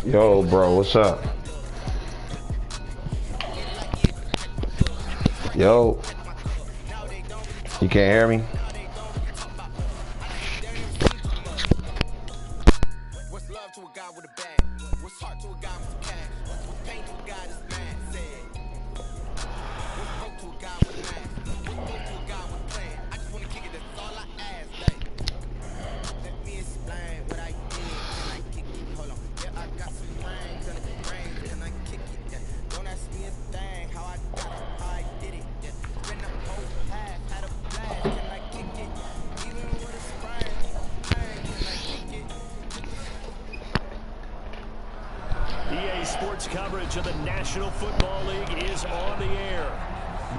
Yo, bro, what's up? Yo, you can't hear me? What's love to a guy with a bag? What's heart to a guy with cash? What's pain to a guy that's mad? Said. What's hope to a guy with a mask? What's hope to a guy with a plan? I just wanna kick it, that's all I ask. Like, let me explain what I did. Can I kick it? Hold on. Yeah, I got some rings and it's brains. Can I kick it? Yeah. Don't ask me a thing. How I got it, how I did it. Yeah. Been a whole path, had a blast. Can I kick it? Even with a sprain. Can I kick it? EA Sports coverage of the National Football League is on the air.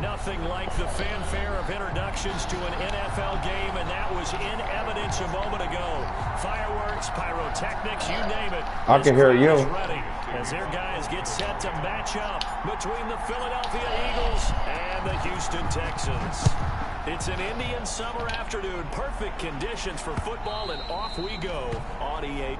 Nothing like the fanfare of introductions to an NFL game, and that was in evidence a moment ago. Fireworks, pyrotechnics, you name it. I can hear you. Ready as their guys get set to match up between the Philadelphia Eagles and the Houston Texans. It's an Indian summer afternoon. Perfect conditions for football, and off we go on EA.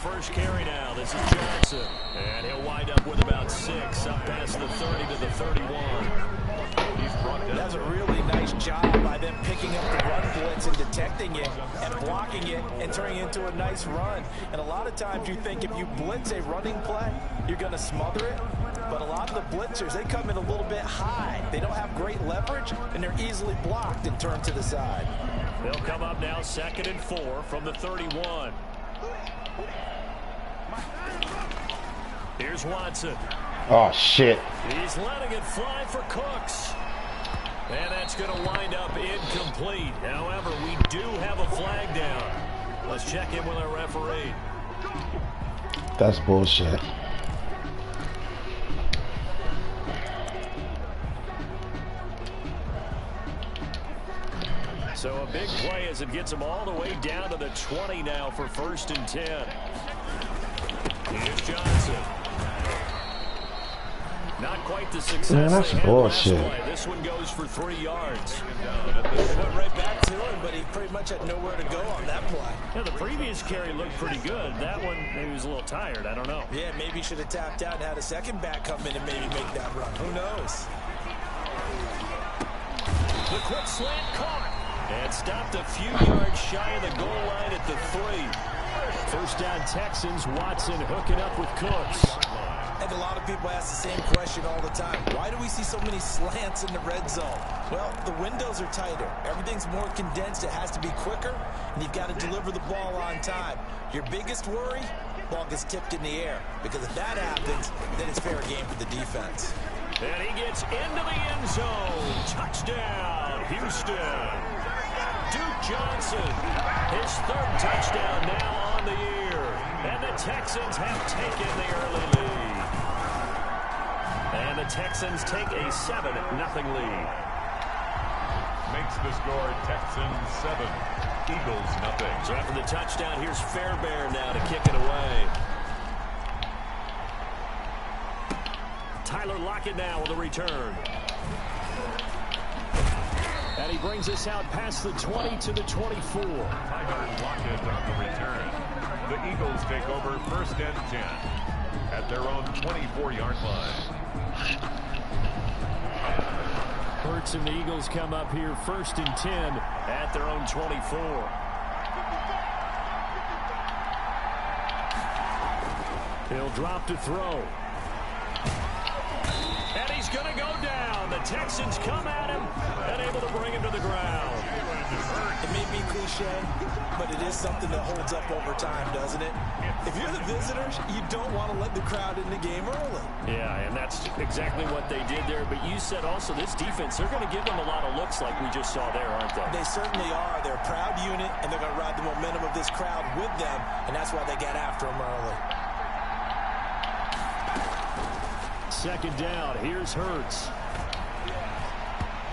First carry now. This is Johnson. And he'll wind up with about 6 up past the 30 to the 31. That's a really nice job by them picking up the run blitz and detecting it and blocking it and turning it into a nice run. And a lot of times you think if you blitz a running play, you're going to smother it. But a lot of the blitzers, they come in a little bit high. They don't have great leverage, and they're easily blocked and turned to the side. They'll come up now 2nd and 4 from the 31. Here's Watson. Oh, shit. He's letting it fly for Cooks. And that's going to wind up incomplete. However, we do have a flag down. Let's check in with our referee. That's bullshit. So a big play as it gets them all the way down to the 20 now for 1st and 10. Here's Johnson. Not quite the success Man, that's they had bullshit. last play. This one goes for 3 yards. Went right back to him, but he pretty much had nowhere to go on that play. Yeah, the previous carry looked pretty good. That one, maybe he was a little tired. I don't know. Yeah, maybe he should have tapped out and had a second back come in and maybe make that run. Who knows? The quick slant caught. And stopped a few yards shy of the goal line at the 3. First down Texans. Watson hooking up with Cooks. And a lot of people ask the same question all the time. Why do we see so many slants in the red zone? Well, the windows are tighter. Everything's more condensed. It has to be quicker, and you've got to deliver the ball on time. Your biggest worry, ball gets tipped in the air. Because if that happens, then it's fair game for the defense. And he gets into the end zone. Touchdown, Houston. Duke Johnson, his 3rd touchdown now on the year. And the Texans have taken the early lead. And the Texans take a 7-0 lead. Makes the score Texans 7, Eagles 0. So after the touchdown, here's Fairbairn now to kick it away. Tyler Lockett now with a return. And he brings us out past the 20 to the 24. Tyler Lockett on the return. The Eagles take over 1st and 10 at their own 24-yard line. Hurts and the Eagles come up here 1st and 10 at their own 24. He'll drop to throw. And he's going to go down. The Texans come at him and able to bring him to the ground. It may be cliche, but it is something that holds up over time, doesn't it? If you're the visitors, you don't want to let the crowd in the game early. Yeah, and that's exactly what they did there. But you said also this defense, they're going to give them a lot of looks like we just saw there, aren't they? They certainly are. They're a proud unit, and they're going to ride the momentum of this crowd with them, and that's why they get after them early. Second down, here's Hurts.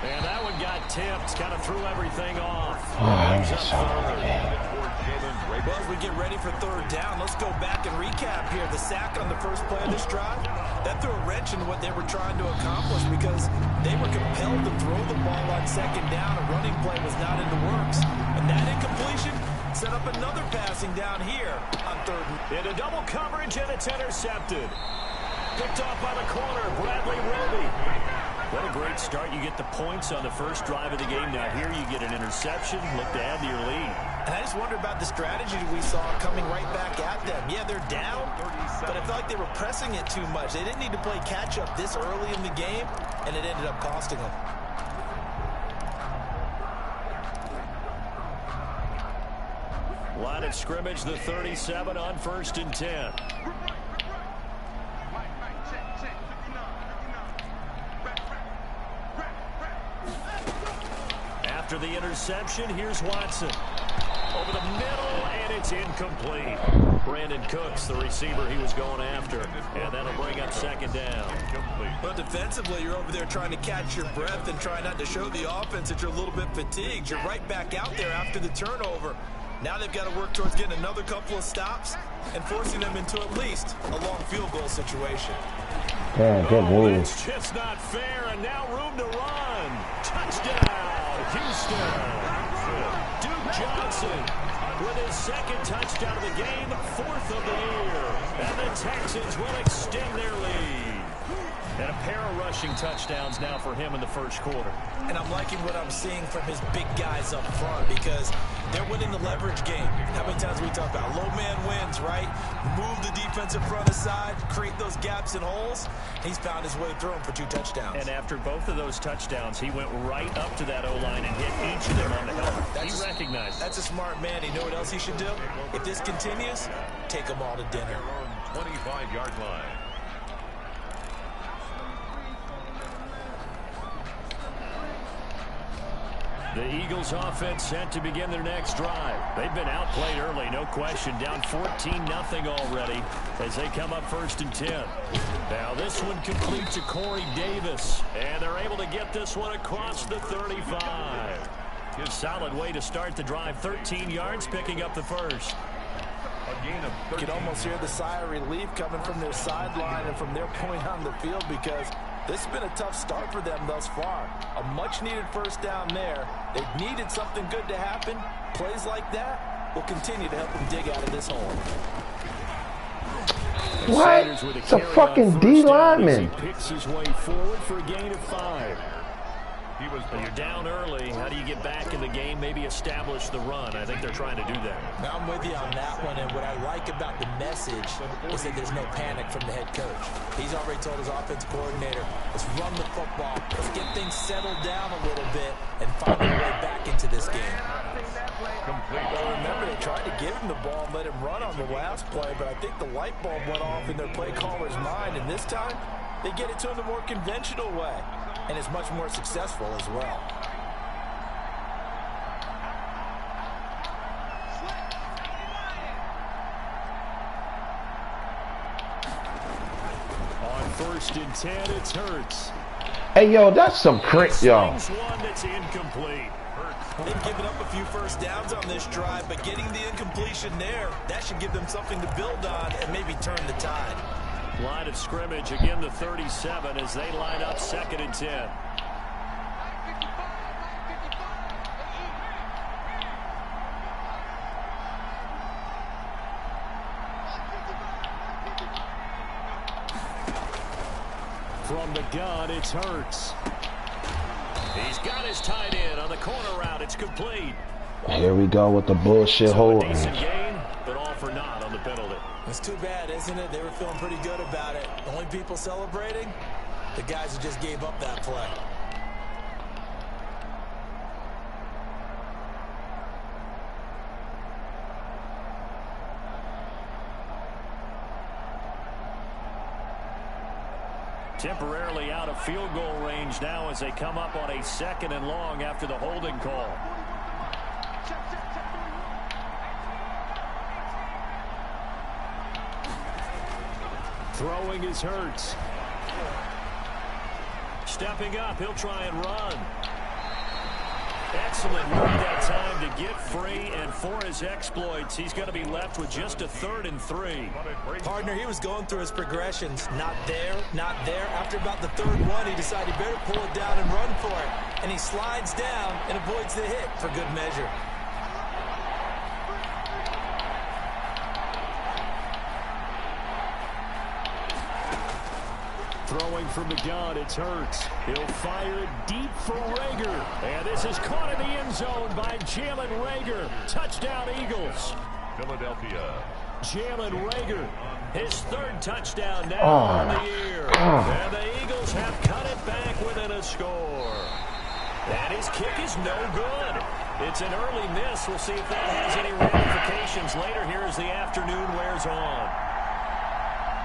And that one got tipped, kind of threw everything off. I'm just so okay. Well, as we get ready for third down, let's go back and recap here. The sack on the first play of this drive, that threw a wrench into what they were trying to accomplish because they were compelled to throw the ball on second down. A running play was not in the works. And that incompletion set up another passing down here on third. Into double coverage, and it's intercepted. Picked off by the corner, Bradley Roby. What a great start. You get the points on the first drive of the game. Now here you get an interception. Look to add to your lead. And I just wonder about the strategy we saw coming right back at them. Yeah, they're down, but I felt like they were pressing it too much. They didn't need to play catch-up this early in the game, and it ended up costing them. Line of scrimmage, the 37 on 1st and 10. After the interception, here's Watson. Over the middle, and it's incomplete. Brandon Cooks, the receiver he was going after. And that'll bring up second down. But defensively, you're over there trying to catch your breath and try not to show the offense that you're a little bit fatigued. You're right back out there after the turnover. Now they've got to work towards getting another couple of stops and forcing them into at least a long field goal situation. Yeah, good move. It's just not fair, and now room to run. Touchdown, Houston. Duke Johnson with his second touchdown of the game, 4th of the year. And the Texans will extend their lead. And a pair of rushing touchdowns now for him in the first quarter. And I'm liking what I'm seeing from his big guys up front because they're winning the leverage game. How many times we talk about low man wins, right? Move the defensive front aside, create those gaps and holes. He's found his way through them for 2 touchdowns. And after both of those touchdowns, he went right up to that O-line and hit each of them on the helmet. He recognized. That's a smart man. You know what else he should do? If this continues, take them all to dinner. 25-yard line. The Eagles offense set to begin their next drive. They've been outplayed early, no question. Down 14-0 already as they come up 1st and 10. Now this one complete to Corey Davis. And they're able to get this one across the 35. Good solid way to start the drive. 13 yards, picking up the first. You can almost hear the sigh of relief coming from their sideline and from their point on the field because this has been a tough start for them thus far. A much-needed first down there. They've needed something good to happen. Plays like that will continue to help them dig out of this hole. What? It's a fucking D lineman. He picks his way forward for a gain of 5. When you're down early, how do you get back in the game, maybe establish the run? I think they're trying to do that. Now, I'm with you on that one, and what I like about the message is that there's no panic from the head coach. He's already told his offensive coordinator, let's run the football, let's get things settled down a little bit, and find our way back into this game. Well, remember, they tried to give him the ball and let him run on the last play, but I think the light bulb went off in their play caller's mind, and this time, they get it to him the more conventional way. And it's much more successful as well. On 1st and 10, it's Hurts. Hey, yo, that's some crit, yo. One that's incomplete. They've given up a few first downs on this drive, but getting the incompletion there, that should give them something to build on and maybe turn the tide. Line of scrimmage, again the 37 as they line up 2nd and 10. From the gun, it's Hurts. He's got his tight end on the corner route. It's complete. Here we go with the bullshit holding. Decent gain, but all for naught on the penalty. It's too bad, isn't it? They were feeling pretty good about it. The only people celebrating, the guys who just gave up that play. Temporarily out of field goal range now as they come up on a 2nd and long after the holding call. Throwing is Hurts. Stepping up, he'll try and run. Excellent work that time to get free, and for his exploits, he's going to be left with just a 3rd and 3. Partner, he was going through his progressions. Not there, not there. After about the 3rd one, he decided he better pull it down and run for it. And he slides down and avoids the hit for good measure. Throwing from the gun, it's Hurts. He'll fire it deep for Rager. And this is caught in the end zone by Jalen Rager. Touchdown, Eagles. Philadelphia. Jalen Rager, his 3rd touchdown now on the year. And the Eagles have cut it back within a score. And his kick is no good. It's an early miss. We'll see if that has any ramifications later here as the afternoon wears on.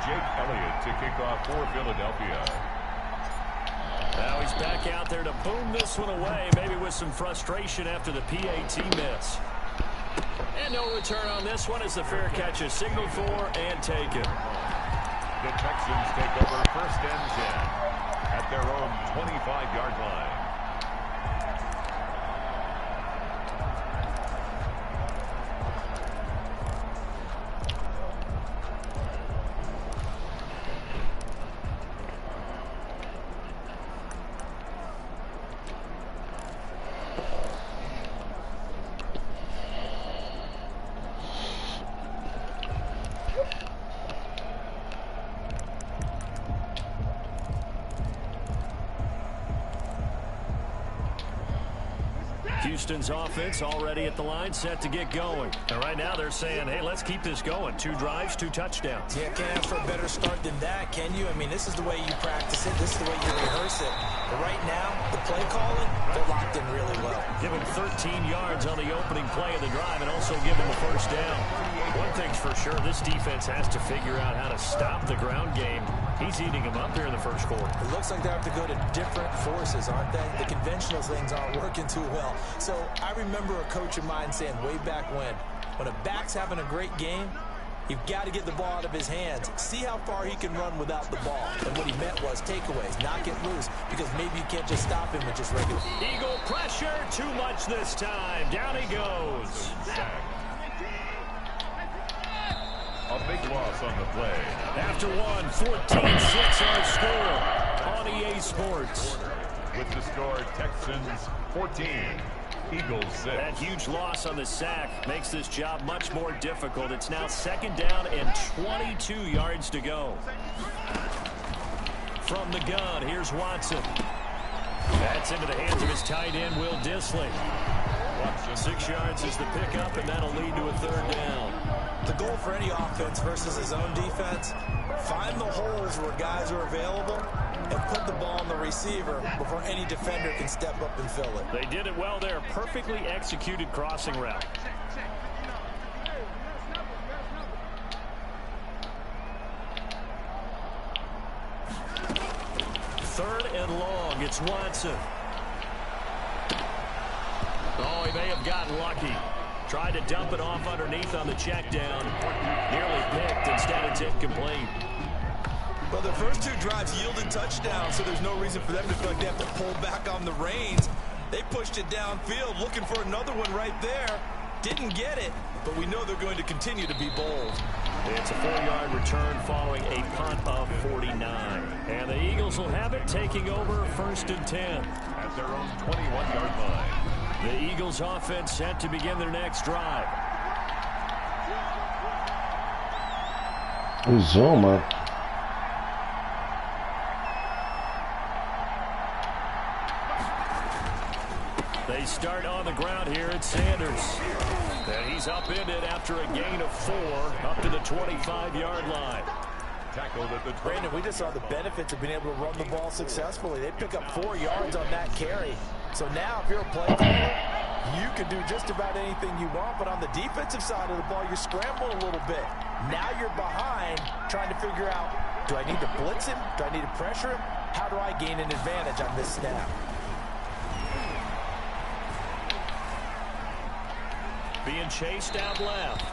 Jake Elliott to kick off for Philadelphia. Now he's back out there to boom this one away, maybe with some frustration after the PAT miss. And no return on this one as the fair catch is signaled for and taken. The Texans take over 1st and 10 at their own 25-yard line. Houston's offense already at the line, set to get going. And right now they're saying, hey, let's keep this going. 2 drives, 2 touchdowns. Yeah, can't ask for a better start than that, can you? I mean, this is the way you practice it. This is the way you rehearse it. But right now, the play calling, they're locked in really well. Give him 13 yards on the opening play of the drive and also give him a 1st down. One thing's for sure, this defense has to figure out how to stop the ground game. He's eating them up here in the 1st quarter. It looks like they have to go to different forces, aren't they? The conventional things aren't working too well. So I remember a coach of mine saying way back when a back's having a great game, you've got to get the ball out of his hands. See how far he can run without the ball. And what he meant was takeaways, not get loose, because maybe you can't just stop him with just regular. Eagle pressure, too much this time. Down he goes. A big loss on the play. After one, 14-6 our score on EA Sports. With the score, Texans 14, Eagles 6. That huge loss on the sack makes this job much more difficult. It's now 2nd down and 22 yards to go. From the gun, here's Watson. That's into the hands of his tight end, Will Dissly. Watson. 6 yards is the pickup, and that'll lead to a 3rd down. The goal for any offense versus his own defense, find the holes where guys are available and put the ball on the receiver before any defender can step up and fill it. They did it well there. Perfectly executed crossing route. 3rd and long. It's Watson. Oh, he may have gotten lucky. Tried to dump it off underneath on the check down. Nearly picked. Instead, it's incomplete. Well, their first 2 drives yielded touchdowns, so there's no reason for them to feel like they have to pull back on the reins. They pushed it downfield, looking for another one right there. Didn't get it, but we know they're going to continue to be bold. It's a 4-yard return following a punt of 49. And the Eagles will have it, taking over 1st and 10. At their own 21-yard line. The Eagles offense set to begin their next drive. Uzoma. They start on the ground here at Sanders. And he's upended after a gain of 4 up to the 25-yard line. Tackled at the 20. Brandon, we just saw the benefits of being able to run the ball successfully. They pick up 4 yards on that carry. So now, if you're a play caller, you can do just about anything you want. But on the defensive side of the ball, you're scrambling a little bit. Now you're behind, trying to figure out, Do I need to blitz him? Do I need to pressure him? How do I gain an advantage on this snap? Being chased out left.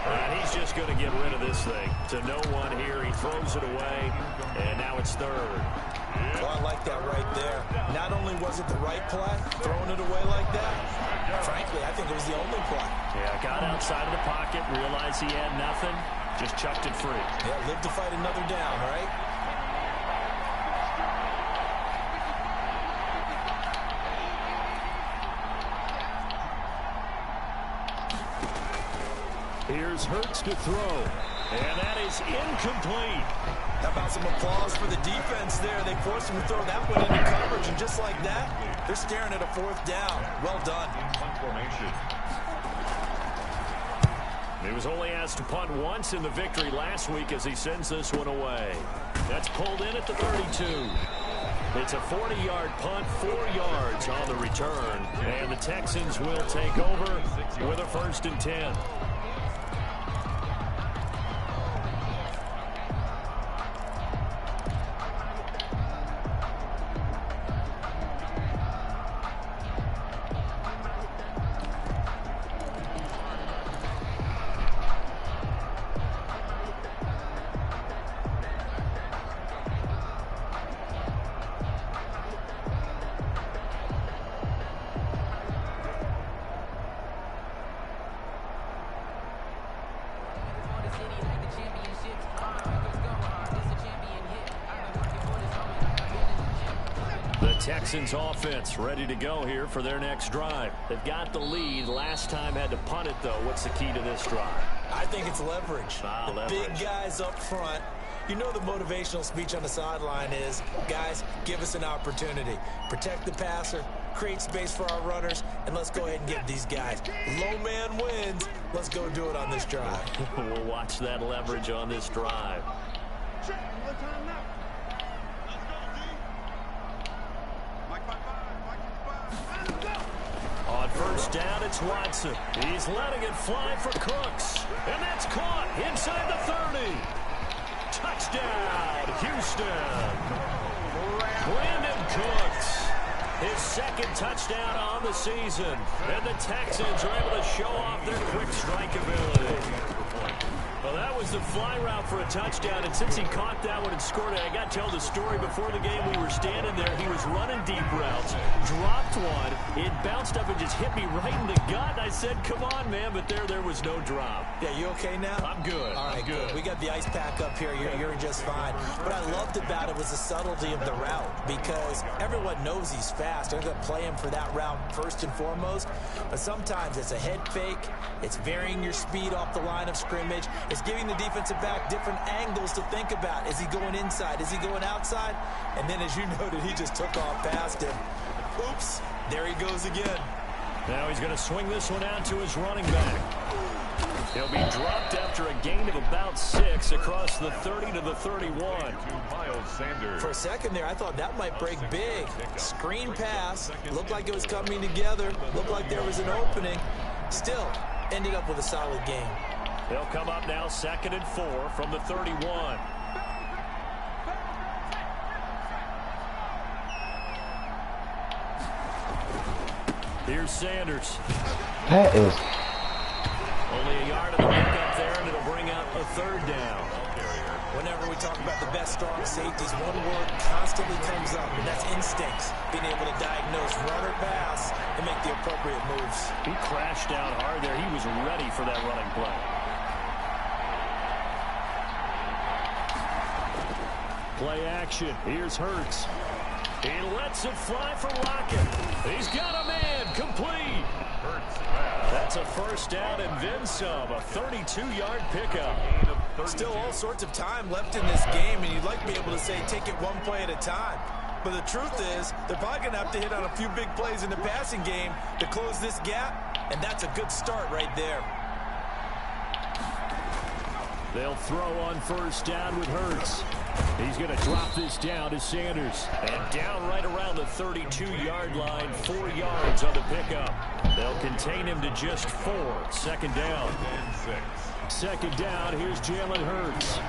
And he's just going to get rid of this thing. To no one here. He throws it away. And now it's third. Well, I like that right there. Not only was it the right play, throwing it away like that, frankly, I think it was the only play. Yeah, got outside of the pocket, realized he had nothing, just chucked it free. Yeah, live to fight another down, right? Here's Hurts to throw, and that is incomplete. How about some applause for the defense there? They forced him to throw that one into coverage, and just like that, they're staring at a fourth down. Well done. He was only asked to punt once in the victory last week as he sends this one away. That's pulled in at the 32. It's a 40-yard punt, 4 yards on the return, and the Texans will take over with a 1st and 10. Texans offense ready to go here for their next drive. They've got the lead. Last time had to punt it, though. What's the key to this drive? I think it's leverage. Big guys up front. You know the motivational speech on the sideline is, guys, give us an opportunity. Protect the passer, create space for our runners, and let's go ahead and get these guys. Low man wins. Let's go do it on this drive. We'll watch that leverage on this drive. On first down, it's Watson. He's letting it fly for Cooks. And that's caught inside the 30. Touchdown, Houston. Brandon Cooks. His 2nd touchdown on the season. And the Texans are able to show off their quick strike ability. Well, that was the fly route for a touchdown, and since he caught that one and scored it, I got to tell the story. Before the game, we were standing there. He was running deep routes, dropped one. It bounced up and just hit me right in the gut. I said, come on, man, but there was no drop. Yeah, you okay now? I'm good. All right, good. We got the ice pack up here. You're just fine. What I loved about it was the subtlety of the route, because everyone knows he's fast. They're going to play him for that route first and foremost, but sometimes it's a head fake. It's varying your speed off the line of scrimmage. It's giving the defensive back different angles to think about. Is he going inside? Is he going outside? And then, as you noted, he just took off past him. Oops, there he goes again. Now he's going to swing this one out to his running back. He'll be dropped after a gain of about 6 across the 30 to the 31. For a second there, I thought that might break big. Screen pass. Looked like it was coming together. Looked like there was an opening. Still, ended up with a solid game. They'll come up now 2nd and 4 from the 31. Here's Sanders. That is... Only a yard of the pickup there, and it'll bring up a 3rd down. Whenever we talk about the best strong safeties, one word constantly comes up, and that's instincts. Being able to diagnose run or pass and make the appropriate moves. He crashed out hard there. He was ready for that running play. Play action. Here's Hurts. He lets it fly for Rocket. He's got a man. Complete. That's a 1st down and then some. A 32-yard pickup. Still all sorts of time left in this game, and you'd like to be able to say take it one play at a time. But the truth is, they're probably going to have to hit on a few big plays in the passing game to close this gap, and that's a good start right there. They'll throw on 1st down with Hurts. He's going to drop this down to Sanders. And down right around the 32-yard line, 4 yards on the pickup. They'll contain him to just 4. 2nd down. 2nd down, here's Jalen Hurts.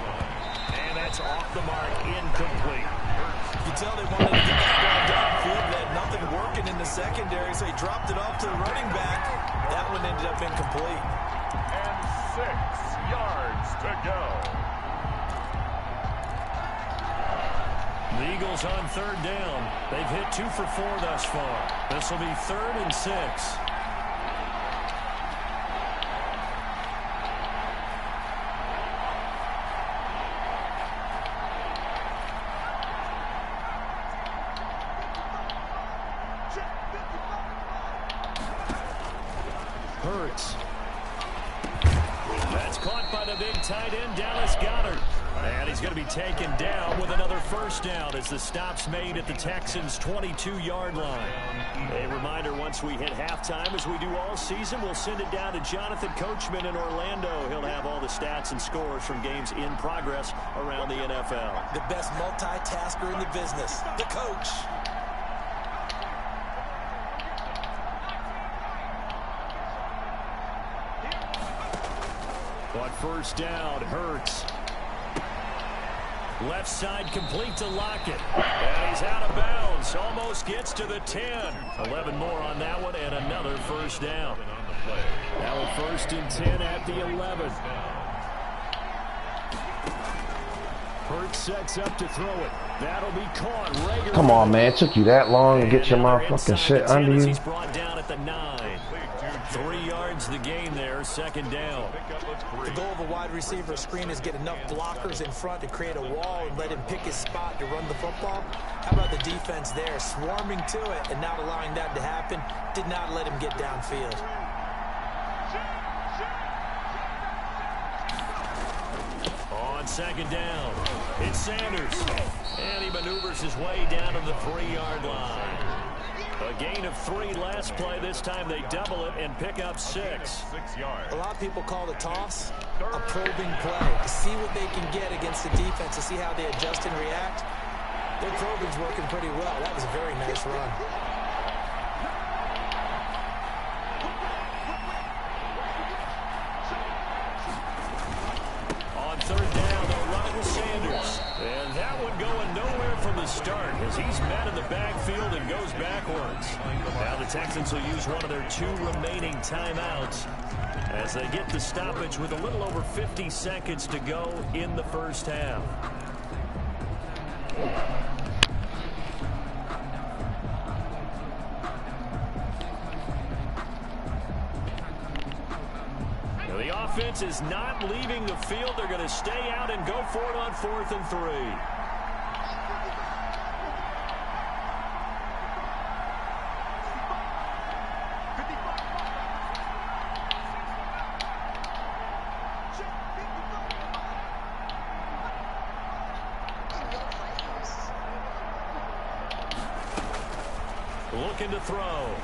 And that that's off the mark, incomplete. You can tell they wanted to get that ball downfield. They had nothing working in the secondary, so he dropped it off to the running back. That one ended up incomplete. And 6 yards to go. The Eagles on third down. They've hit 2 for 4 thus far. This will be 3rd and 6. Hurts. That's caught by the big tight end, Dallas Goedert. And he's going to be taken down with another first down as the stop's made at the Texans' 22-yard line. A reminder, once we hit halftime, as we do all season, we'll send it down to Jonathan Coachman in Orlando. He'll have all the stats and scores from games in progress around the NFL. The best multitasker in the business, the coach. On first down, Hurts. Left side complete to Lockett. And he's out of bounds. Almost gets to the 10. 11 more on that one and another first down. Now a 1st and 10 at the 11. Hurts sets up to throw it. That'll be caught. Rager. Come on, man. It took you that long to get your motherfucking shit under you. He's brought down at the 9. 3 yards the gain there, 2nd down. The goal of a wide receiver screen is get enough blockers in front to create a wall and let him pick his spot to run the football. How about the defense there, swarming to it and not allowing that to happen? Did not let him get downfield. On 2nd down, it's Sanders. And he maneuvers his way down to the 3-yard line. A gain of 3 last play. This time they double it and pick up 6. 6 yards. A lot of people call the toss a probing play to see what they can get against the defense, to see how they adjust and react. Their probing's working pretty well. That was a very nice run. On 3rd down, they'll run it with Sanders. And that one going nowhere from the start as he's met in the backfield and goes backwards. Now the Texans will use one of their 2 remaining timeouts as they get the stoppage with a little over 50 seconds to go in the first half. Now the offense is not leaving the field. They're going to stay out and go for it on 4th and 3. Looking to throw.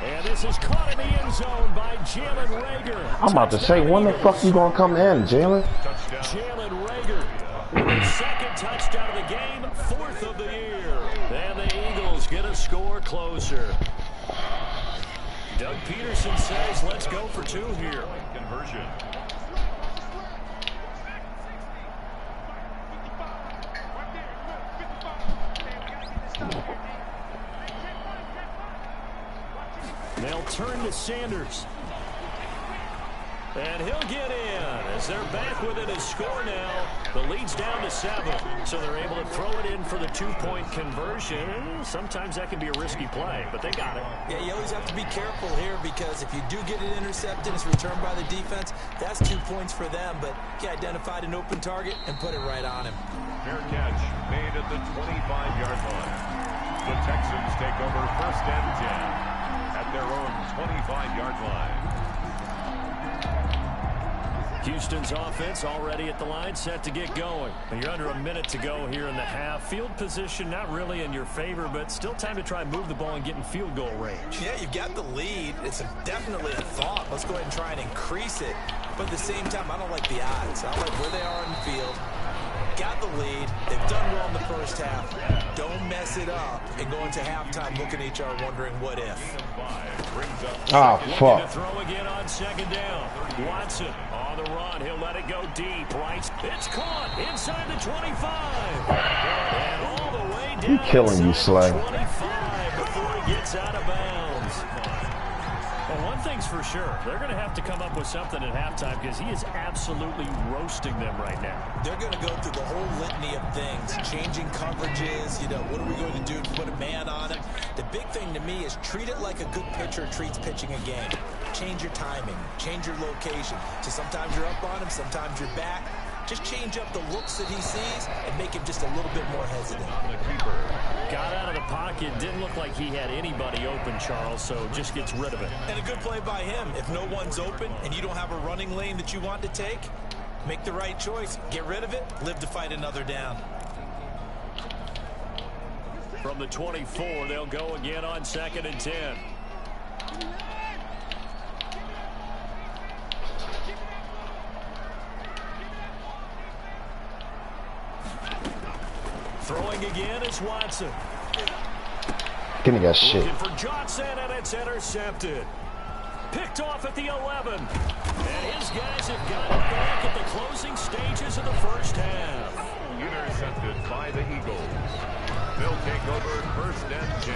And this is caught in the end zone by Jalen Rager. I'm about to say, when the fuck you gonna come in, Jalen? Jalen Rager. 2nd touchdown of the game, 4th of the year. And the Eagles get a score closer. Doug Peterson says, let's go for 2 here. Conversion. They'll turn to Sanders. And he'll get in as they're back within a score now. The lead's down to 7. So they're able to throw it in for the 2-point conversion. Sometimes that can be a risky play, but they got it. Yeah, you always have to be careful here because if you do get it intercepted, it's returned by the defense. That's 2 points for them, but he identified an open target and put it right on him. Fair catch made at the 25-yard line. The Texans take over 1st and 10 at their own 25-yard line. Houston's offense already at the line, set to get going. And you're under a minute to go here in the half. Field position not really in your favor, but still time to try and move the ball and get in field goal range. Yeah, you've got the lead. It's definitely a thought. Let's go ahead and try and increase it. But at the same time, I don't like the odds. I don't like where they are on the field. got the lead. They've done well in the first half. Don't mess it up and go into halftime looking at each other wondering what if. Oh, fuck. Throw again on second down. Watson on the run. He'll let it go deep. Right. It's caught inside the 25. And all the way down. You killing me, Slay. 25 before he gets out of bounds. Well, one thing's for sure. They're going to have to come up with something at halftime because he is absolutely roasting them right now. They're going to go through the whole litany of things, changing coverages, what are we going to do to put a man on him? The big thing to me is treat it like a good pitcher treats pitching a game. Change your timing, change your location. So sometimes you're up on him, sometimes you're back. Just change up the looks that he sees and make him just a little bit more hesitant. Got out of the pocket. Didn't look like he had anybody open, Charles, so just gets rid of it. And a good play by him. If no one's open and you don't have a running lane that you want to take, make the right choice. Get rid of it. Live to fight another down. From the 24, they'll go again on 2nd and 10. Throwing again is Watson. Give me that shit. Looking for Johnson, and it's intercepted. Picked off at the 11. And his guys have got it back at the closing stages of the first half. Intercepted by the Eagles. They'll take over 1st and 10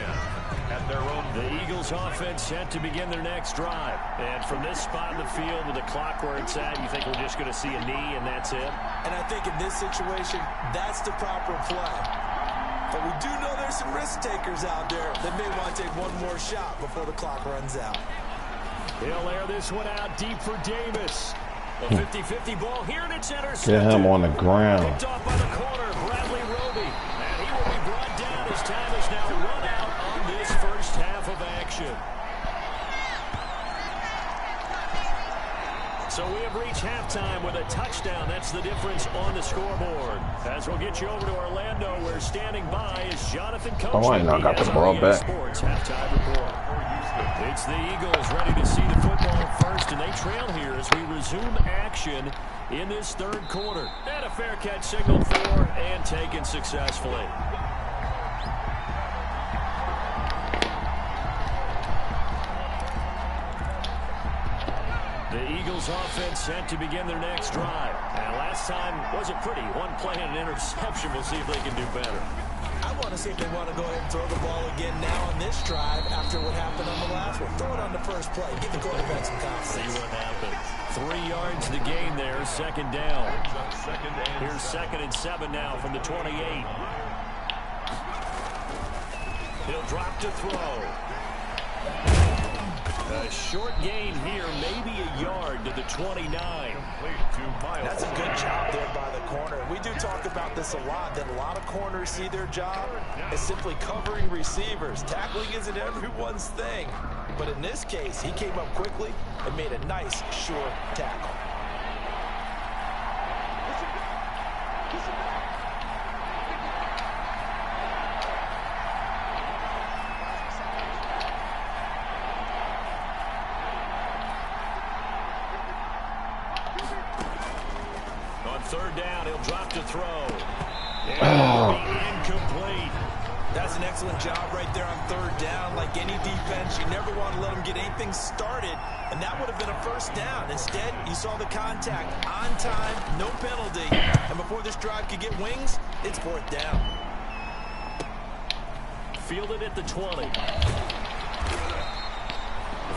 at their own. The Eagles offense set to begin their next drive. And from this spot in the field with the clock where it's at, you think we're just going to see a knee and that's it? And I think in this situation, that's the proper play. But we do know there's some risk takers out there that may want to take one more shot before the clock runs out. He'll air this one out deep for Davis. A 50-50 ball here, and it's intercepted. Get him on the ground. Picked off by the corner, Bradley Roby. And he will be brought down. His time is now run out on this first half of action. So we have reached halftime with a touchdown. That's the difference on the scoreboard. As we'll get you over to Orlando, where standing by is Jonathan Coach. Oh, I know. I got the ball back. Sports halftime report. It's the Eagles ready to see the football first, and they trail here as we resume action in this third quarter. And a fair catch signaled for and taken successfully. The Eagles offense set to begin their next drive. And last time wasn't pretty. One play and an interception. We'll see if they can do better. I want to see if they want to go ahead and throw the ball again now on this drive after what happened on the last one. Throw it on the first play. Give the quarterback some confidence. See what happens. 3 yards to gain there. 2nd down. Here's 2nd and 7 now from the 28. He'll drop to throw. A short gain here, maybe a yard to the 29. That's a good job there by the corner. We do talk about this a lot, that a lot of corners see their job as simply covering receivers. Tackling isn't everyone's thing. But in this case, he came up quickly and made a nice, short tackle. Third down, he'll drop to throw. And incomplete. That's an excellent job right there on 3rd down. Like any defense, you never want to let them get anything started, and that would have been a 1st down. Instead, you saw the contact on time, no penalty, and before this drive could get wings, it's 4th down. Fielded at the 20.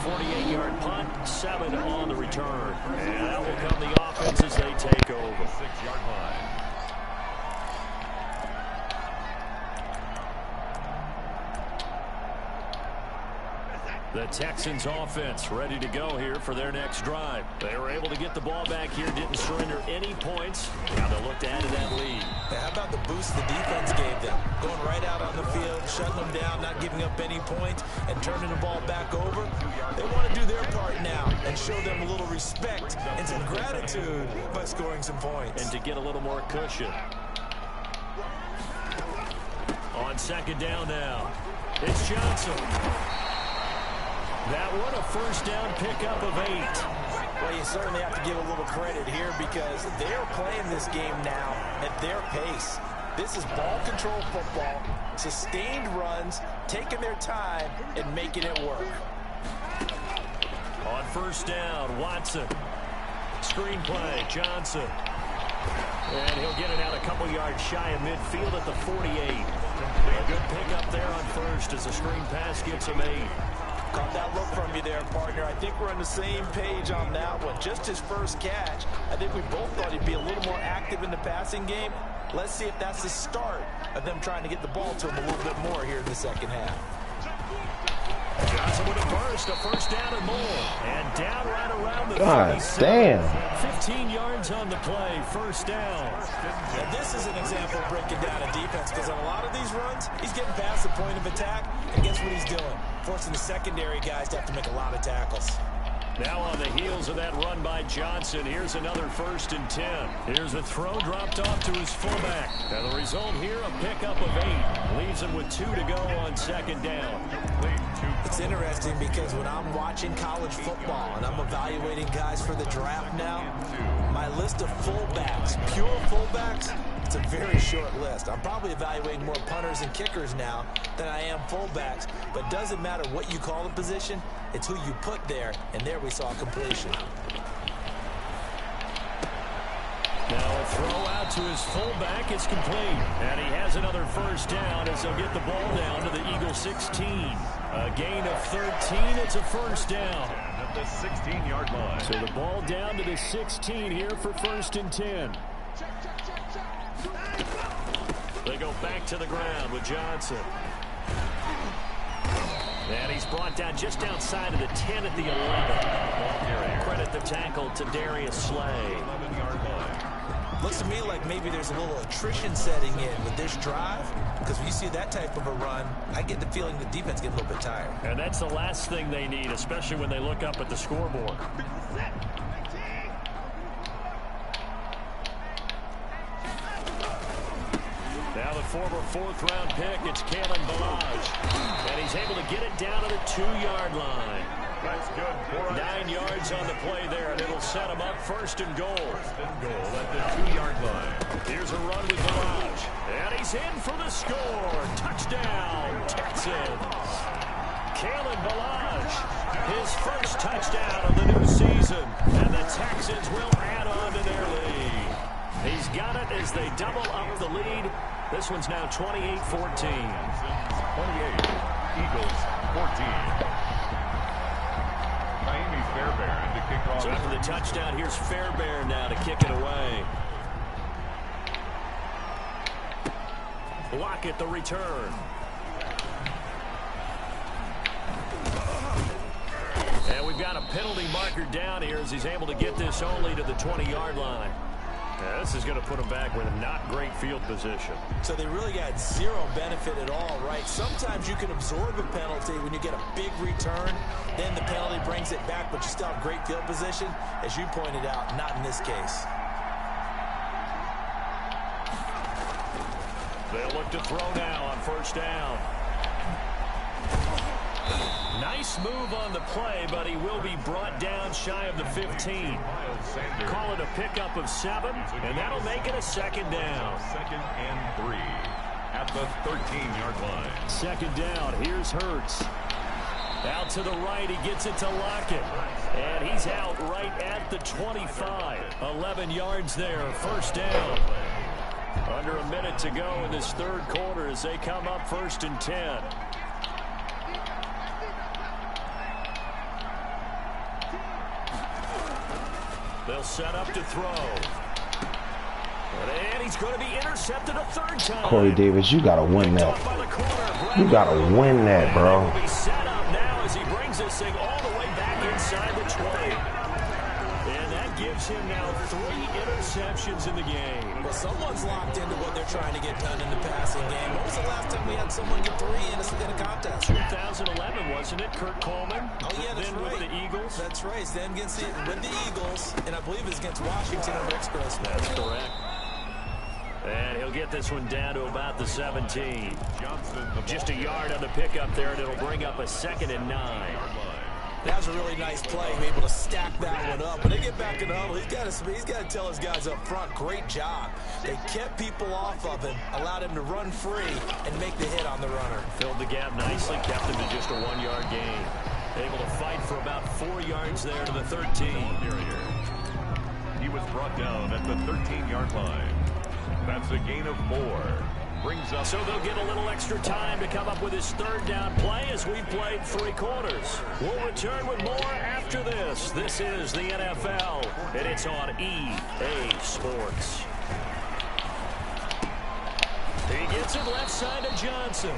48-yard punt, 7 on the return. And that will come the offense as they take over. 6-yard line. The Texans offense ready to go here for their next drive. They were able to get the ball back here, didn't surrender any points. Now they'll look to add to that lead. How about the boost the defense gave them? Going right out on the field, shutting them down, not giving up any points, and turning the ball back over. They want to do their part now and show them a little respect and some gratitude by scoring some points. And to get a little more cushion. On 2nd down now, it's Johnson. That one a 1st down pickup of 8. Well, you certainly have to give a little credit here because they're playing this game now at their pace. This is ball control football, sustained runs, taking their time and making it work. On first down, Watson. Screen play, Johnson. And he'll get it out a couple yards shy of midfield at the 48. A good pickup there on first as the screen pass gets him 8. Caught that look from you there, partner. I think we're on the same page on that one. Just his first catch. I think we both thought he'd be a little more active in the passing game. Let's see if that's the start of them trying to get the ball to him a little bit more here in the second half. Johnson with a burst, a first down and more. And down right around the God 37. damn. 15 yards on the play, first down. And this is an example of breaking down a defense because on a lot of these runs, he's getting past the point of attack, and guess what he's doing? Forcing the secondary guys to have to make a lot of tackles. Now on the heels of that run by Johnson, here's another 1st and 10. Here's a throw dropped off to his fullback. And the result here, a pickup of 8. Leaves him with 2 to go on second down. It's interesting because when I'm watching college football and I'm evaluating guys for the draft now, my list of fullbacks, pure fullbacks, it's a very short list. I'm probably evaluating more punters and kickers now than I am fullbacks, but it doesn't matter what you call the position, it's who you put there, and there we saw completion. Now a throw out to his fullback is complete. And he has another first down as they'll get the ball down to the Eagle 16. A gain of 13, it's a first down. At the 16-yard line. So the ball down to the 16 here for 1st and 10. They go back to the ground with Johnson. And he's brought down just outside of the 10 at the 11. Credit the tackle to Darius Slay. 11-yard line. Looks to me like maybe there's a little attrition setting in with this drive, because when you see that type of a run, I get the feeling the defense gets a little bit tired. And that's the last thing they need, especially when they look up at the scoreboard. Now the former 4th-round pick, it's Kalen Balaj. And he's able to get it down to the 2-yard line. That's good. 9 yards on the play there, and it'll set him up 1st and goal. Goal at the 2-yard line. Here's a run with Balaj. And he's in for the score. Touchdown, Texans. Kalen Balaj, his first touchdown of the new season. And the Texans will add on to their lead. He's got it as they double up the lead. This one's now 28-14. 28, Eagles 14. Fairbairn to kick off. So after the touchdown, here's Fairbairn now to kick it away. Lockett the return. And we've got a penalty marker down here as he's able to get this only to the 20-yard line. Yeah, this is going to put him back with a not great field position. So they really got zero benefit at all, right? Sometimes you can absorb a penalty when you get a big return. Then the penalty brings it back, but you still have great field position. As you pointed out, not in this case. They'll look to throw now on first down. Nice move on the play, but he will be brought down shy of the 15. Call it a pickup of 7, and that'll make it a 2nd down. 2nd and 3 at the 13-yard line. 2nd down. Here's Hurts. Out to the right, he gets it to Lockett. And he's out right at the 25. 11 yards there, 1st down. Under a minute to go in this 3rd quarter as they come up 1st and 10. They'll set up to throw. And he's going to be intercepted a 3rd time. Corey Davis, you gotta win that. You gotta win that, bro. He'll be set up now as he brings this thing all the way back inside the 20. And that gives him now 3 interceptions in the game. Well, someone's locked into what they're trying to get done in the passing game. When was the last time we had someone get 3 in a contest? 2011, wasn't it? Kurt Coleman. Oh, yeah, that's then right. With the Eagles. That's right. It's them against with the Eagles, and I believe it's against Washington and Rex Grossman. That's correct. And he'll get this one down to about the 17. Johnson, Just a yard on the pickup there, and it'll bring up a 2nd and 9. That was a really nice play, able to stack that one up. When they get back in the huddle, he's got to tell his guys up front, great job. They kept people off of him, allowed him to run free and make the hit on the runner. Filled the gap nicely, kept him to just a 1-yard gain. Able to fight for about 4 yards there to the 13. He was brought down at the 13-yard line. That's a gain of 4. Brings up. So they'll get a little extra time to come up with his 3rd down play as we've played 3 quarters. We'll return with more after this. This is the NFL, and it's on EA Sports. He gets it left side to Johnson.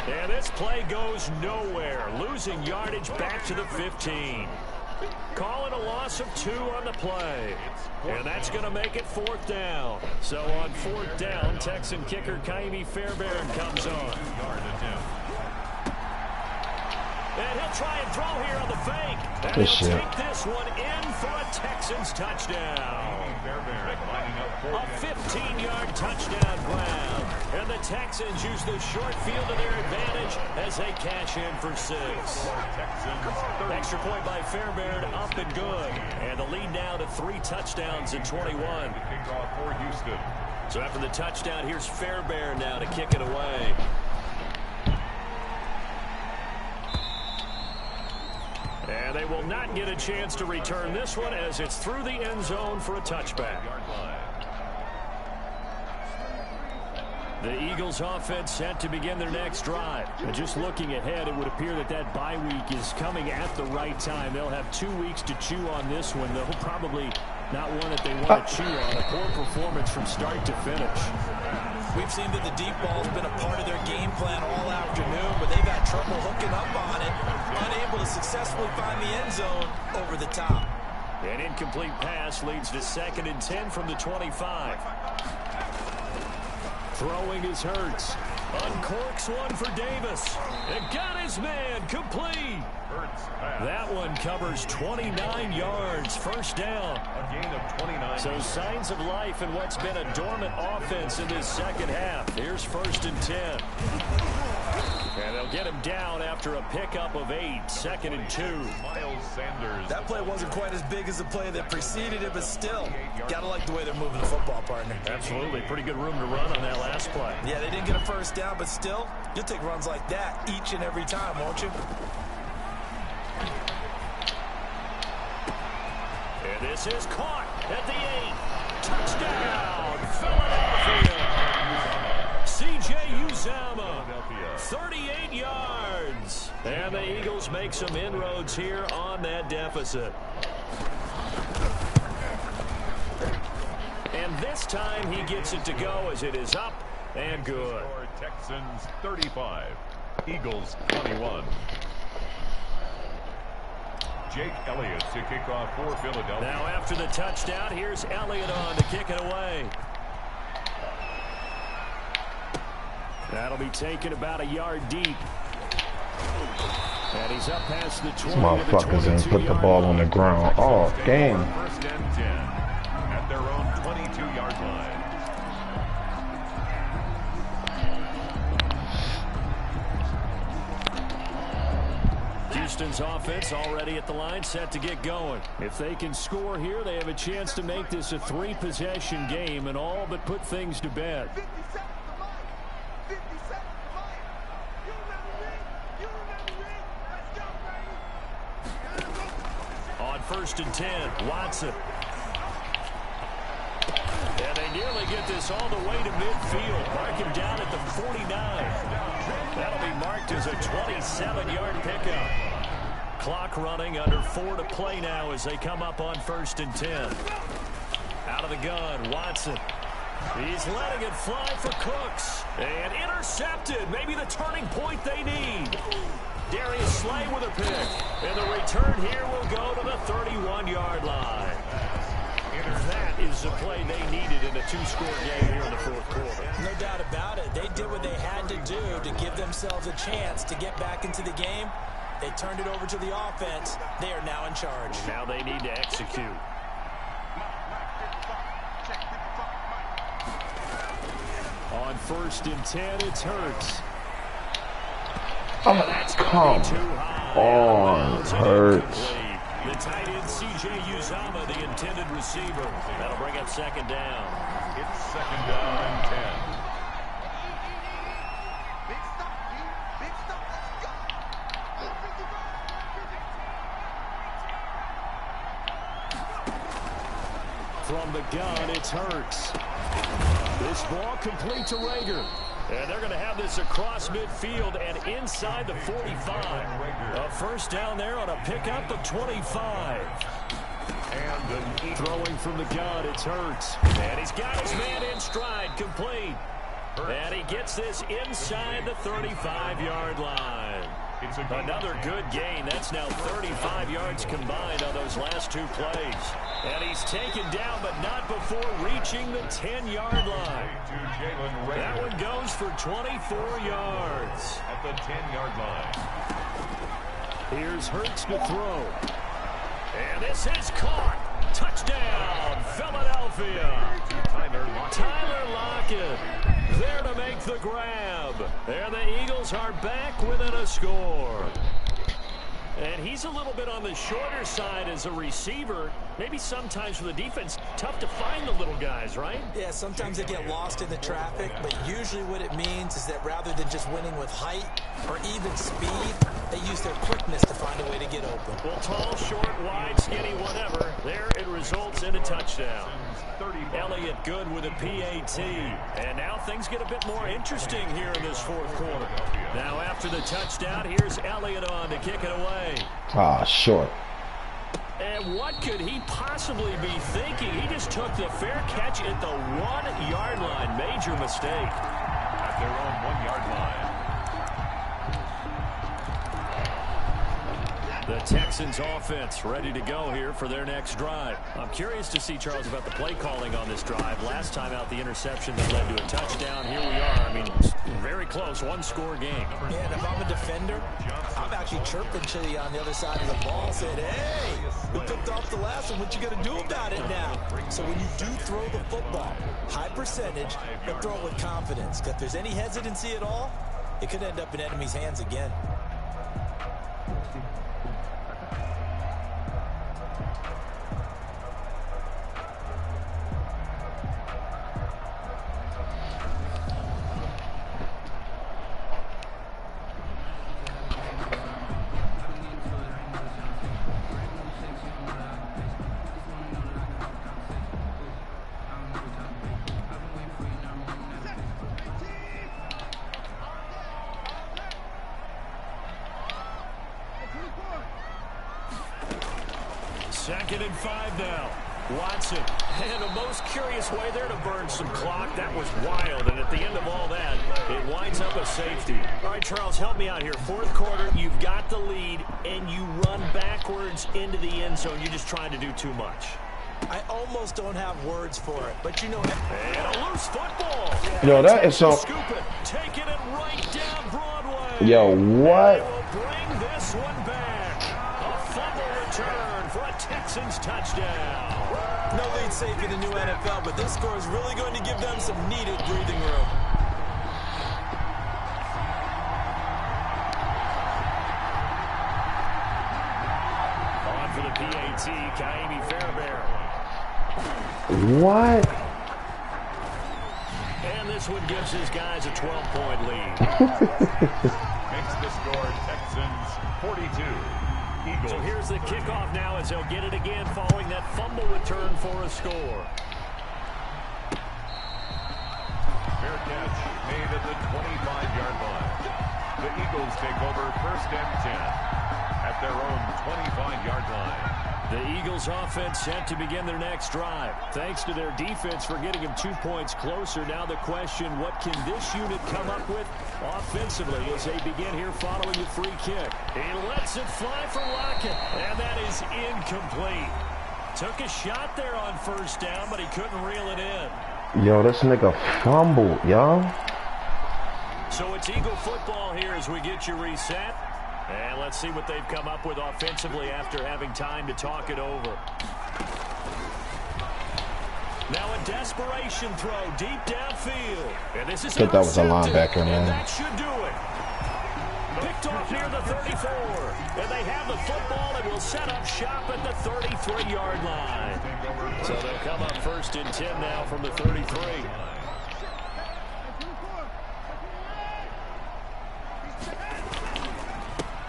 And this play goes nowhere. Losing yardage back to the 15. Calling a loss of 2 on the play. And that's going to make it 4th down. So on 4th down, Texan kicker Kaimi Fairbairn comes on. And he'll try and throw here on the fake. And he'll take this one in for a Texans touchdown. A 15-yard touchdown ground. And the Texans use the short field to their advantage as they cash in for 6. Extra point by Fairbairn, up and good. And the lead now to 3 touchdowns in 21. So after the touchdown, here's Fairbairn now to kick it away. And they will not get a chance to return this one as it's through the end zone for a touchback. The Eagles offense set to begin their next drive. And just looking ahead, it would appear that that bye week is coming at the right time. They'll have 2 weeks to chew on this one, though probably not one that they want to chew on. A poor performance from start to finish. We've seen that the deep ball's been a part of their game plan all afternoon, but they've had trouble hooking up on it, unable to successfully find the end zone over the top. An incomplete pass leads to 2nd and 10 from the 25. Throwing is Hurts. Uncorks one for Davis. And got his man complete. That one covers 29 yards. 1st down. A gain of 29. So signs of life in what's been a dormant offense in this 2nd half. Here's 1st and 10. And they'll get him down after a pickup of 8. 2nd and 2. Miles Sanders. That play wasn't quite as big as the play that preceded it, but still, gotta like the way they're moving the football, partner. Absolutely. Pretty good room to run on that last play. Yeah, they didn't get a 1st down, but still, you'll take runs like that each and every time, won't you? And this is caught at the 8. Touchdown, Philadelphia. C.J. Uzomah, 38 yards. And the Eagles make some inroads here on that deficit. And this time he gets it to go as it is up and good. Texans 35, Eagles 21. Jake Elliott to kick off for Philadelphia. Now after the touchdown, here's Elliott on to kick it away. That'll be taken about a yard deep. And he's up past the 20. These motherfuckers ain't put the ball on the ground. Oh, damn. 1st and 10 at their own 22-yard line. Houston's offense already at the line, set to get going. If they can score here, they have a chance to make this a 3-possession game and all but put things to bed. On 1st and 10, Watson. And they nearly get this all the way to midfield. Mark him down at the 49. That'll be marked as a 27-yard pickup. Clock running, under 4 to play now as they come up on 1st and 10. Out of the gun, Watson. He's letting it fly for Cooks. And intercepted. Maybe the turning point they need. Darius Slay with a pick. And the return here will go to the 31-yard line. That is the play they needed in a 2-score game here in the 4th quarter. No doubt about it. They did what they had to do to give themselves a chance to get back into the game. They turned it over to the offense. They are now in charge. Now they need to execute. On 1st and 10, it's Hurts. Oh, come. Too high. on. Hurts. The tight end C.J. Uzama, the intended receiver. That'll bring up second down. It's second down and 10. From the gun, it's Hurts. This ball complete to Rager. And they're going to have this across midfield and inside the 45. A first down there on a pickup of 25. And throwing from the gun, it's Hurts. And he's got his man in stride, complete. And he gets this inside the 35-yard line. Another good gain. That's now 35 yards combined on those last two plays. And he's taken down, but not before reaching the 10-yard line. That one goes for 24 yards. At the 10-yard line. Here's Hurts to throw. And this is caught. Touchdown, Philadelphia. Tyler Lockett there to make the grab. And the Eagles are back within a score. And he's a little bit on the shorter side as a receiver. Maybe sometimes for the defense, tough to find the little guys, right? Yeah, sometimes they get lost in the traffic, but usually what it means is that rather than just winning with height or even speed, they use their quickness to find a way to get open. Well, tall, short, wide, skinny, whatever. There it results in a touchdown. Elliott good with a PAT. And now things get a bit more interesting here in this fourth quarter. Now after the touchdown, here's Elliott on to kick it away. Ah, short. And what could he possibly be thinking? He just took the fair catch at the 1-yard line. Major mistake. At their own 1-yard line. The Texans offense ready to go here for their next drive. I'm curious to see, Charles, about the play calling on this drive. Last time out, the interception that led to a touchdown. Here we are. I mean, very close, one-score game. Yeah, and if I'm a defender, I'm actually chirping Chili on the other side of the ball, saying, hey, we picked off the last one. What you going to do about it now? So when you do throw the football, high percentage, but throw it with confidence. If there's any hesitancy at all, it could end up in enemy's hands again. Second and 5 now. Watson. And a most curious way there to burn some clock. That was wild. And at the end of all that, it winds up a safety. All right, Charles, help me out here. Fourth quarter, you've got the lead, and you run backwards into the end zone. You're just trying to do too much. I almost don't have words for it, but you know. And a loose football. Yo, that is so. Scoop it. Taking it right down Broadway. Yo, what? They will bring this one back. A fumble return for a Texans touchdown. No lead safe in the new NFL, but this score is really going to give them some needed breathing room. On for the PAT, Kaimi Fairbairn. What? And this one gives his guys a 12-point lead. Makes the score Texans 42. Eagles. So here's the kickoff now as they'll get it again following that fumble return for a score. Fair catch made at the 25-yard line. The Eagles take over first and 10 at their own 25-yard line. The Eagles offense set to begin their next drive. Thanks to their defense for getting them 2 points closer. Now the question, what can this unit come up with offensively as they begin here following the free kick? He lets it fly for Lockett, and that is incomplete. Took a shot there on first down, but he couldn't reel it in. Yo, this nigga fumbled, yo. So it's Eagle football here as we get you reset. And let's see what they've come up with offensively after having time to talk it over. Now a desperation throw deep downfield. And this is I thought that was a linebacker, man. That should do it. Picked off near the 34. And they have the football and will set up shop at the 33-yard line. So they'll come up 1st and 10 now from the 33.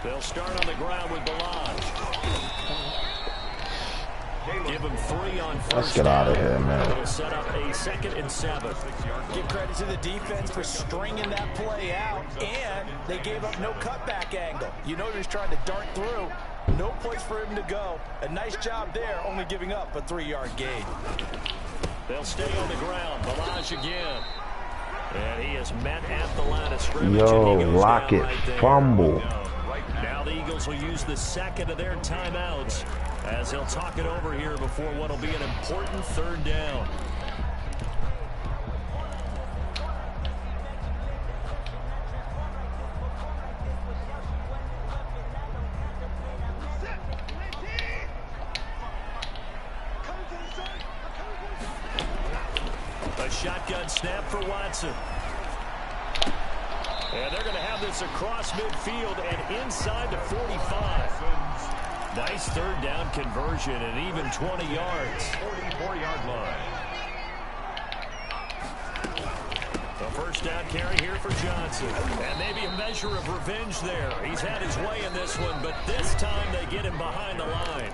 They'll start on the ground with Balaj. Give him 3 on 1st. Let's get out of here, man. They'll set up a 2nd and 7. Give credit to the defense for stringing that play out, and they gave up no cutback angle. You know, he's trying to dart through. No place for him to go. A nice job there, only giving up a 3-yard gain. They'll stay on the ground. Balaj again. And he is met at the line of scrimmage. Yo, Lockett, fumble. Now the Eagles will use the 2nd of their timeouts as he'll talk it over here before what will be an important 3rd down. A shotgun snap for Watson. And they're going to have this across midfield and inside the 45. Nice 3rd down conversion and even 20 yards. 44-yard line. The 1st down carry here for Johnson. And maybe a measure of revenge there. He's had his way in this one, but this time they get him behind the line.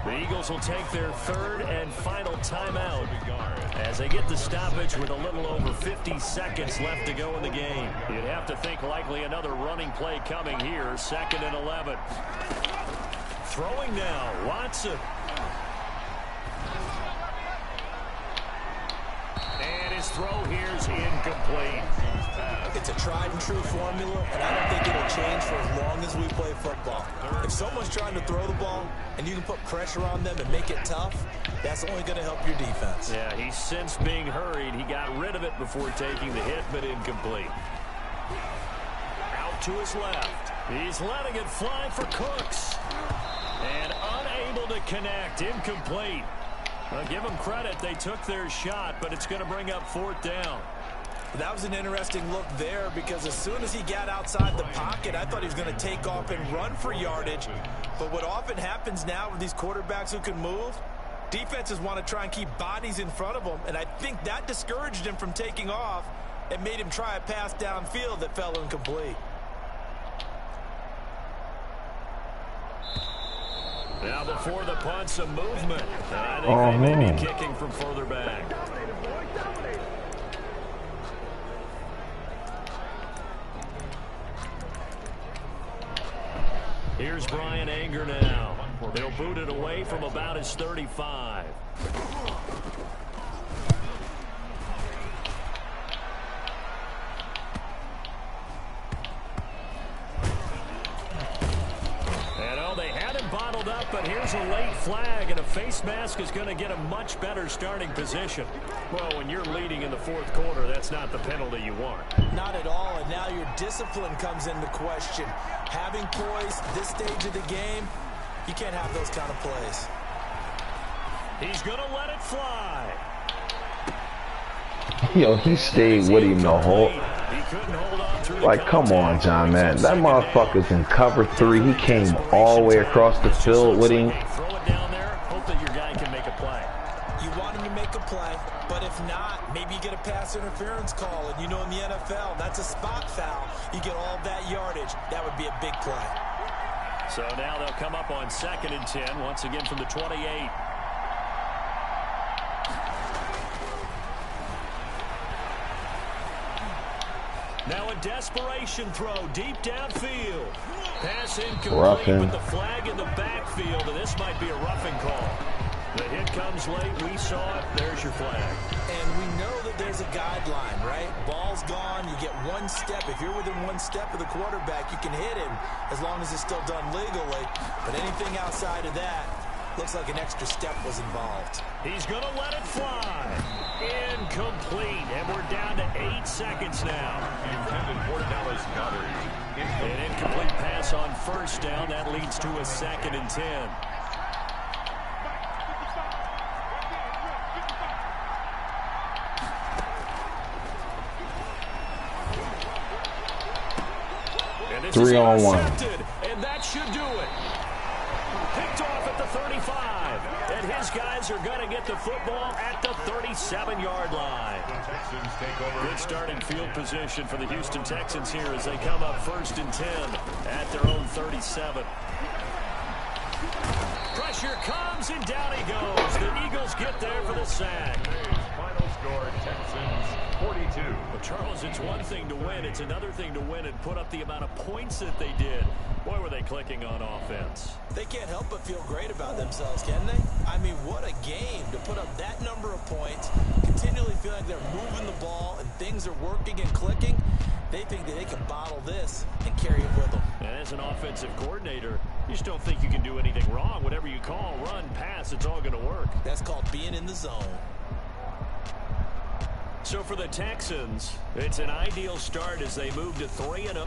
The Eagles will take their 3rd and final timeout as they get the stoppage with a little over 50 seconds left to go in the game. You'd have to think likely another running play coming here. 2nd and 11. Throwing now, Watson. And his throw here's incomplete. It's a tried and true formula, and I don't think it'll change for as long as we play football. If someone's trying to throw the ball and you can put pressure on them and make it tough, that's only going to help your defense. Yeah, he's since being hurried. He got rid of it before taking the hit, but incomplete. Out to his left. He's letting it fly for Cooks. And unable to connect. Incomplete. Well, give them credit. They took their shot, but it's going to bring up 4th down. That was an interesting look there because as soon as he got outside the pocket, I thought he was going to take off and run for yardage. But what often happens now with these quarterbacks who can move, defenses want to try and keep bodies in front of them, and I think that discouraged him from taking off and made him try a pass downfield that fell incomplete. Now before the punt, some movement. I think they may be kicking from further back. Here's Brian Anger now. They'll boot it away from about his 35. They had him bottled up, but here's a late flag, and a face mask is going to get a much better starting position. Well, when you're leading in the 4th quarter, that's not the penalty you want. Not at all, and now your discipline comes into question. Having poise this stage of the game, you can't have those kind of plays. He's going to let it fly. Yo, he stayed with him the whole... Like, come on, John, man. That motherfucker's in cover 3. He came all the way across the field with him. Throw it down there. Hope that your guy can make a play. You want him to make a play, but if not, maybe you get a pass interference call. And you know in the NFL, that's a spot foul. You get all that yardage. That would be a big play. So now they'll come up on 2nd and 10, once again from the 28. Now a desperation throw deep downfield. Pass incomplete with the flag in the backfield, and this might be a roughing call. The hit comes late. We saw it. There's your flag. And we know that there's a guideline, right? Ball's gone. You get 1 step. If you're within 1 step of the quarterback, you can hit him as long as it's still done legally. But anything outside of that, looks like an extra step was involved. He's going to let it fly. Incomplete. And we're down to 8 seconds now. Intended for Dallas Goddard. An incomplete pass on 1st down. That leads to a 2nd and 10. 3-on-1. And that should do it. Picked off at the 35. And his guys are going to get the football at the 37-yard line. Good starting field position for the Houston Texans here as they come up 1st and 10 at their own 37. Pressure comes, and down he goes. The Eagles get there for the sack. Final score, Texans 42. Well, Charles, it's one thing to win. It's another thing to win and put up the amount of points that they did. Boy, were they clicking on offense. They can't help but feel great about themselves, can they? I mean, what a game to put up that number of points, continually feel like they're moving the ball and things are working and clicking. They think that they can bottle this and carry it with them. And as an offensive coordinator, you just don't think you can do anything wrong. Whatever you call, run, pass, it's all going to work. That's called being in the zone. So for the Texans, it's an ideal start as they move to 3-0.